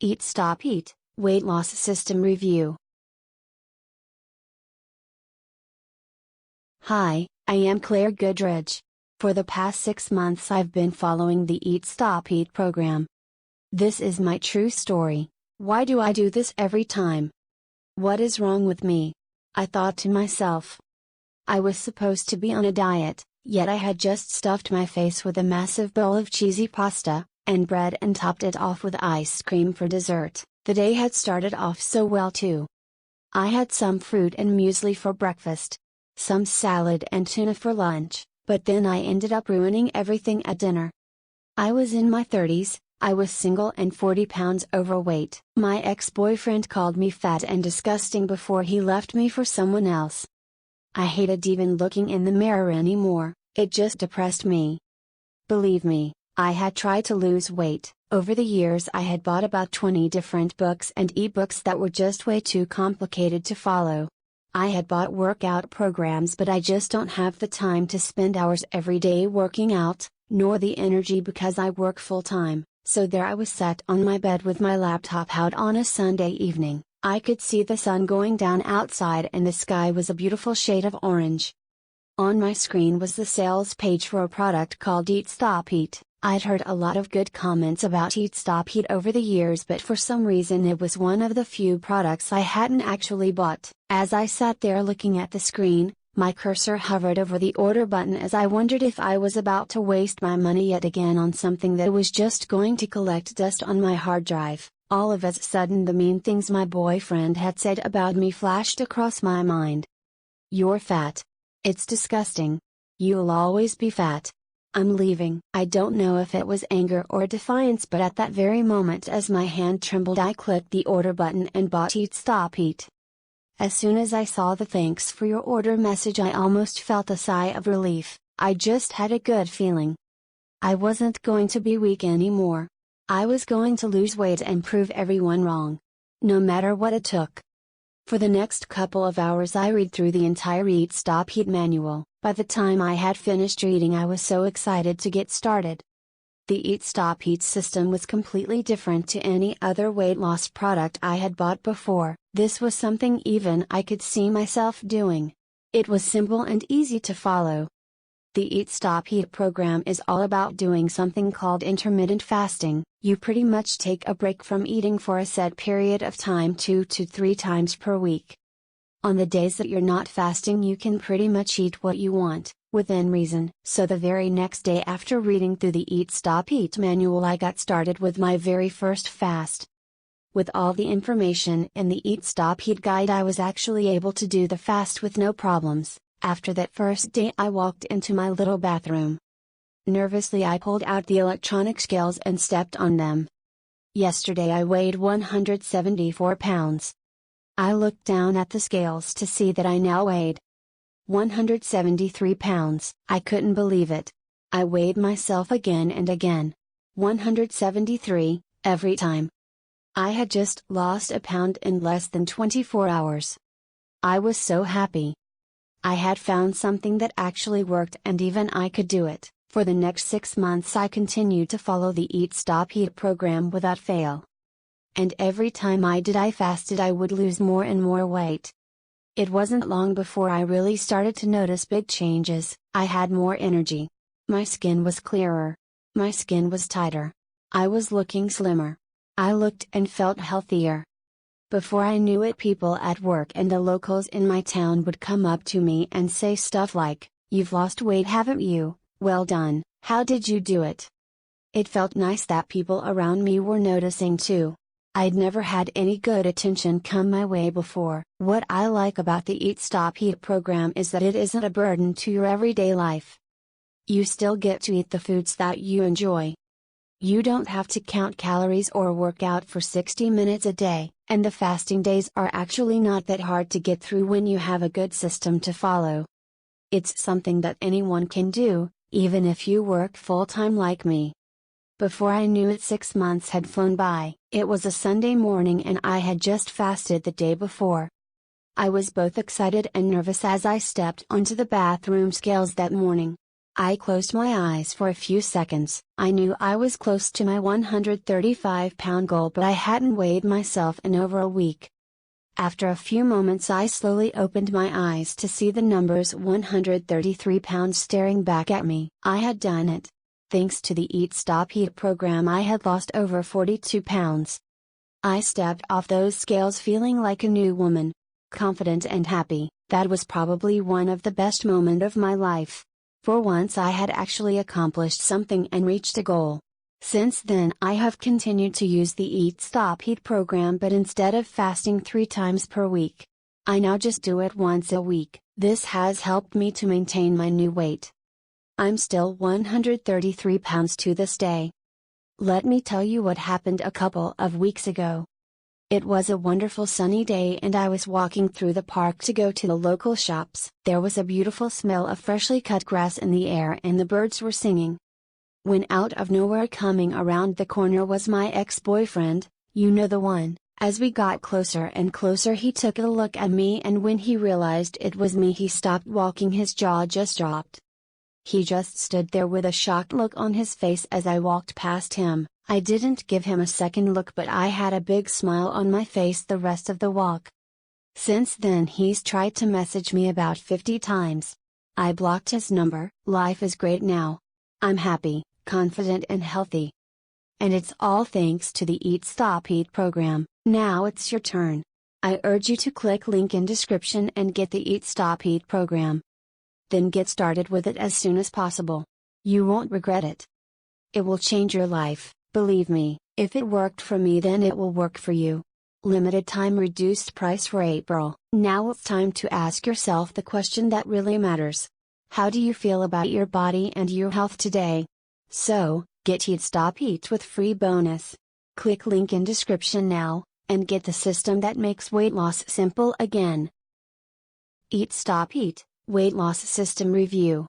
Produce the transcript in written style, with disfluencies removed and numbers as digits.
Eat Stop Eat, Weight Loss System Review. Hi, I am Claire Goodridge. For the past 6 months I've been following the Eat Stop Eat program. This is my true story. Why do I do this every time? What is wrong with me? I thought to myself. I was supposed to be on a diet, yet I had just stuffed my face with a massive bowl of cheesy pasta and bread and topped it off with ice cream for dessert. The day had started off so well too. I had some fruit and muesli for breakfast, some salad and tuna for lunch, but then I ended up ruining everything at dinner. I was in my 30s, I was single and 40 pounds overweight. My ex-boyfriend called me fat and disgusting before he left me for someone else. I hated even looking in the mirror anymore, it just depressed me. Believe me, I had tried to lose weight. Over the years I had bought about 20 different books and ebooks that were just way too complicated to follow. I had bought workout programs, but I just don't have the time to spend hours every day working out, nor the energy because I work full-time. So there I was sat on my bed with my laptop out on a Sunday evening. I could see the sun going down outside and the sky was a beautiful shade of orange. On my screen was the sales page for a product called Eat Stop Eat. I'd heard a lot of good comments about Eat Stop Eat over the years, but for some reason it was one of the few products I hadn't actually bought. As I sat there looking at the screen, my cursor hovered over the order button as I wondered if I was about to waste my money yet again on something that was just going to collect dust on my hard drive. All of a sudden the mean things my boyfriend had said about me flashed across my mind. "You're fat. It's disgusting. You'll always be fat. I'm leaving." I don't know if it was anger or defiance, but at that very moment as my hand trembled I clicked the order button and bought Eat Stop Eat. As soon as I saw the "thanks for your order" message I almost felt a sigh of relief. I just had a good feeling. I wasn't going to be weak anymore. I was going to lose weight and prove everyone wrong. No matter what it took. For the next couple of hours I read through the entire Eat Stop Eat manual. By the time I had finished reading I was so excited to get started. The Eat Stop Eat system was completely different to any other weight loss product I had bought before. This was something even I could see myself doing. It was simple and easy to follow. The Eat Stop Eat program is all about doing something called intermittent fasting. You pretty much take a break from eating for a set period of time 2 to 3 times per week. On the days that you're not fasting you can pretty much eat what you want, within reason. So the very next day after reading through the Eat Stop Eat manual I got started with my very first fast. With all the information in the Eat Stop Eat guide I was actually able to do the fast with no problems. After that first day I walked into my little bathroom. Nervously I pulled out the electronic scales and stepped on them. Yesterday I weighed 174 pounds. I looked down at the scales to see that I now weighed 173 pounds. I couldn't believe it. I weighed myself again and again. 173, every time. I had just lost a pound in less than 24 hours. I was so happy. I had found something that actually worked and even I could do it. For the next 6 months I continued to follow the Eat Stop Eat program without fail. And every time I fasted I would lose more and more weight. It wasn't long before I really started to notice big changes. I had more energy. My skin was clearer. My skin was tighter. I was looking slimmer. I looked and felt healthier. Before I knew it people at work and the locals in my town would come up to me and say stuff like, "You've lost weight, haven't you? Well done, how did you do it?" It felt nice that people around me were noticing too. I'd never had any good attention come my way before. What I like about the Eat Stop Eat program is that it isn't a burden to your everyday life. You still get to eat the foods that you enjoy. You don't have to count calories or work out for 60 minutes a day, and the fasting days are actually not that hard to get through when you have a good system to follow. It's something that anyone can do, even if you work full-time like me. Before I knew it 6 months had flown by. It was a Sunday morning and I had just fasted the day before. I was both excited and nervous as I stepped onto the bathroom scales that morning. I closed my eyes for a few seconds. I knew I was close to my 135-pound goal, but I hadn't weighed myself in over a week. After a few moments I slowly opened my eyes to see the numbers 133 pounds staring back at me. I had done it. Thanks to the Eat Stop Eat program I had lost over 42 pounds. I stepped off those scales feeling like a new woman. Confident and happy. That was probably one of the best moments of my life. For once I had actually accomplished something and reached a goal. Since then I have continued to use the Eat Stop Eat program, but instead of fasting 3 times per week, I now just do it once a week. This has helped me to maintain my new weight. I'm still 133 pounds to this day. Let me tell you what happened a couple of weeks ago. It was a wonderful sunny day and I was walking through the park to go to the local shops. There was a beautiful smell of freshly cut grass in the air and the birds were singing. When out of nowhere coming around the corner was my ex-boyfriend, you know the one. As we got closer and closer he took a look at me, and when he realized it was me he stopped walking, his jaw just dropped. He just stood there with a shocked look on his face as I walked past him. I didn't give him a second look, but I had a big smile on my face the rest of the walk. Since then he's tried to message me about 50 times. I blocked his number. Life is great now. I'm happy, confident and healthy. And it's all thanks to the Eat Stop Eat program. Now it's your turn. I urge you to click link in description and get the Eat Stop Eat program. Then get started with it as soon as possible. You won't regret it. It will change your life. Believe me, if it worked for me then it will work for you. Limited time reduced price for April. Now it's time to ask yourself the question that really matters. How do you feel about your body and your health today? So, get Eat Stop Eat with free bonus. Click link in description now, and get the system that makes weight loss simple again. Eat Stop Eat, Weight Loss System Review.